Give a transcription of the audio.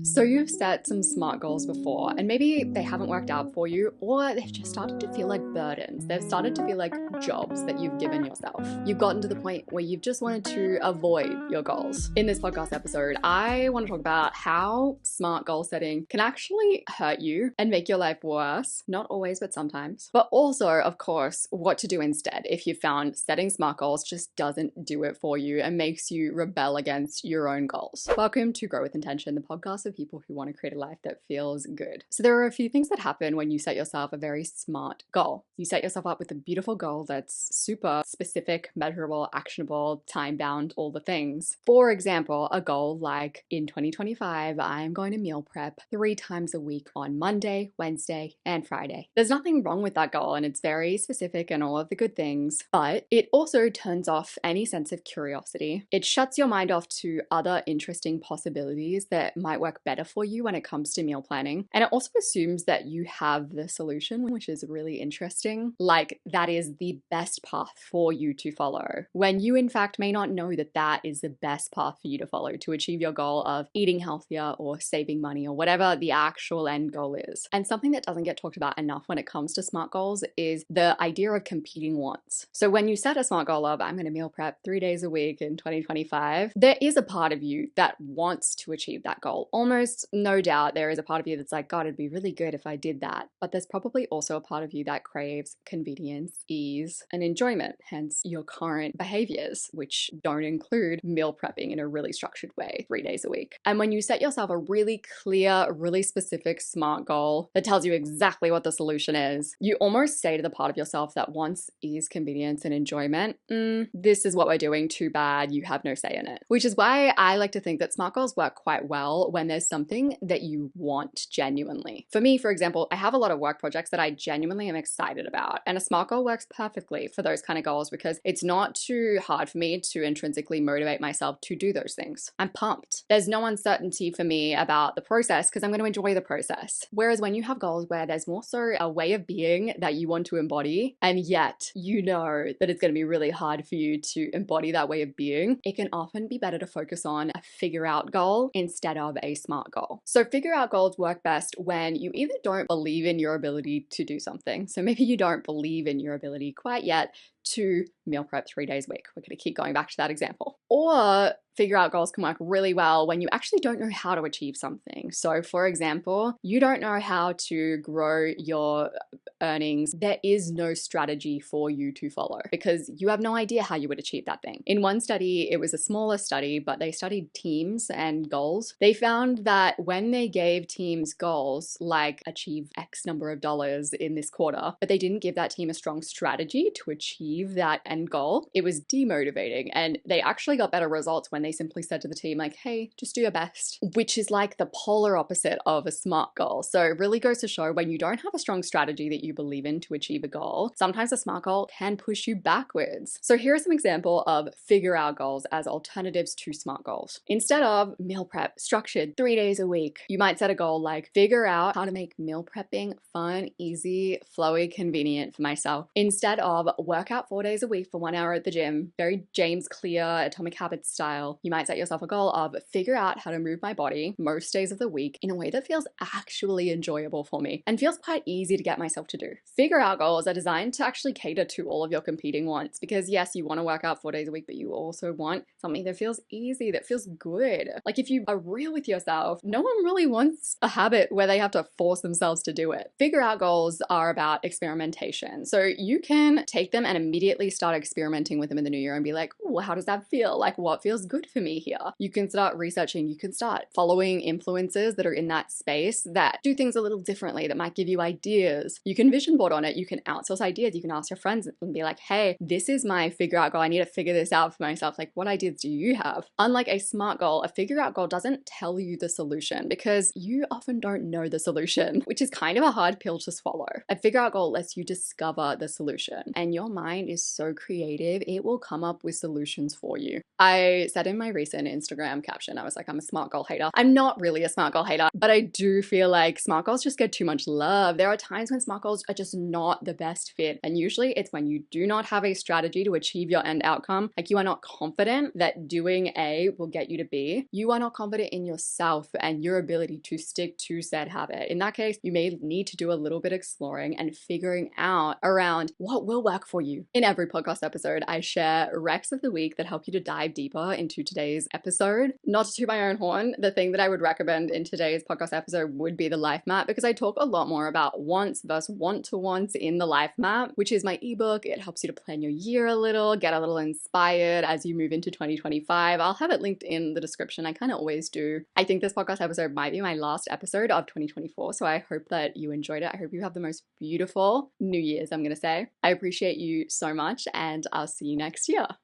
So you've set some SMART goals before, and maybe they haven't worked out for you, or they've just started to feel like burdens. They've started to feel like jobs that you've given yourself. You've gotten to the point where you've just wanted to avoid your goals. In this podcast episode, I want to talk about how SMART goal setting can actually hurt you and make your life worse. Not always, but sometimes. But also, of course, what to do instead if you found setting SMART goals just doesn't do it for you and makes you rebel against your own goals. Welcome to Grow with Intention, the podcast of people who want to create a life that feels good. So there are a few things that happen when you set yourself a very SMART goal. You set yourself up with a beautiful goal that's super specific, measurable, actionable, time-bound, all the things. For example, a goal like in 2025, I'm going to meal prep 3 times a week on Monday, Wednesday, and Friday. There's nothing wrong with that goal, and it's very specific and all of the good things, but it also turns off any sense of curiosity. It shuts your mind off to other interesting possibilities that might work better for you when it comes to meal planning. And it also assumes that you have the solution, which is really interesting. Like that is the best path for you to follow, when you in fact may not know that that is the best path for you to follow to achieve your goal of eating healthier or saving money or whatever the actual end goal is. And something that doesn't get talked about enough when it comes to SMART goals is the idea of competing wants. So when you set a SMART goal of, I'm going to meal prep 3 days a week in 2025, there is a part of you that wants to achieve that goal. Almost no doubt there is a part of you that's like, God, it'd be really good if I did that. But there's probably also a part of you that craves convenience, ease, and enjoyment, hence your current behaviors, which don't include meal prepping in a really structured way 3 days a week. And when you set yourself a really clear, really specific SMART goal that tells you exactly what the solution is, you almost say to the part of yourself that wants ease, convenience, and enjoyment, this is what we're doing, too bad, you have no say in it. Which is why I like to think that SMART goals work quite well when there's something that you want genuinely. For me, for example, I have a lot of work projects that I genuinely am excited about, and a SMART goal works perfectly for those kind of goals because it's not too hard for me to intrinsically motivate myself to do those things. I'm pumped. There's no uncertainty for me about the process because I'm going to enjoy the process. Whereas when you have goals where there's more so a way of being that you want to embody, and yet you know that it's going to be really hard for you to embody that way of being, it can often be better to focus on a figure out goal instead of a SMART goal. So figure out goals work best when you either don't believe in your ability to do something. So maybe you don't believe in your ability quite yet to meal prep 3 days a week. We're going to keep going back to that example. Or figure out goals can work really well when you actually don't know how to achieve something. So for example, you don't know how to grow your earnings. There is no strategy for you to follow because you have no idea how you would achieve that thing. In one study, it was a smaller study, but they studied teams and goals. They found that when they gave teams goals like achieve X number of dollars in this quarter, but they didn't give that team a strong strategy to achieve that end goal, it was demotivating. And they actually got better results when they simply said to the team like, hey, just do your best, which is like the polar opposite of a SMART goal. So it really goes to show when you don't have a strong strategy that you believe in to achieve a goal, sometimes a SMART goal can push you backwards. So here are some examples of figure out goals as alternatives to SMART goals. Instead of meal prep structured 3 days a week, you might set a goal like figure out how to make meal prepping fun, easy, flowy, convenient for myself. Instead of work out 4 days a week for 1 hour at the gym, very James Clear, Atomic Habits style, you might set yourself a goal of figure out how to move my body most days of the week in a way that feels actually enjoyable for me and feels quite easy to get myself to do. Figure out goals are designed to actually cater to all of your competing wants because yes, you want to work out 4 days a week, but you also want something that feels easy, that feels good. Like if you are real with yourself, no one really wants a habit where they have to force themselves to do it. Figure out goals are about experimentation. So you can take them and immediately start experimenting with them in the new year and be like, oh, how does that feel? Like what feels good for me here? You can start researching, you can start following influencers that are in that space that do things a little differently, that might give you ideas. You can vision board on it, you can outsource ideas, you can ask your friends and be like, hey, this is my figure out goal. I need to figure this out for myself. Like, what ideas do you have? Unlike a SMART goal, a figure out goal doesn't tell you the solution because you often don't know the solution, which is kind of a hard pill to swallow. A figure out goal lets you discover the solution, and your mind is so creative, it will come up with solutions for you. I said in my recent Instagram caption, I was like, I'm a SMART goal hater. I'm not really a SMART goal hater, but I do feel like SMART goals just get too much love. There are times when SMART goals goals are just not the best fit. And usually it's when you do not have a strategy to achieve your end outcome, like you are not confident that doing A will get you to B. You are not confident in yourself and your ability to stick to said habit. In that case, you may need to do a little bit of exploring and figuring out around what will work for you. In every podcast episode, I share recs of the week that help you to dive deeper into today's episode. Not to toot my own horn, the thing that I would recommend in today's podcast episode would be the life map, because I talk a lot more about wants versus want to wants in the life map, which is my ebook. It helps you to plan your year a little, get a little inspired as you move into 2025. I'll have it linked in the description. I kind of always do. I think this podcast episode might be my last episode of 2024, so I hope that you enjoyed it. I hope you have the most beautiful New Year's, I'm going to say. I appreciate you so much, and I'll see you next year.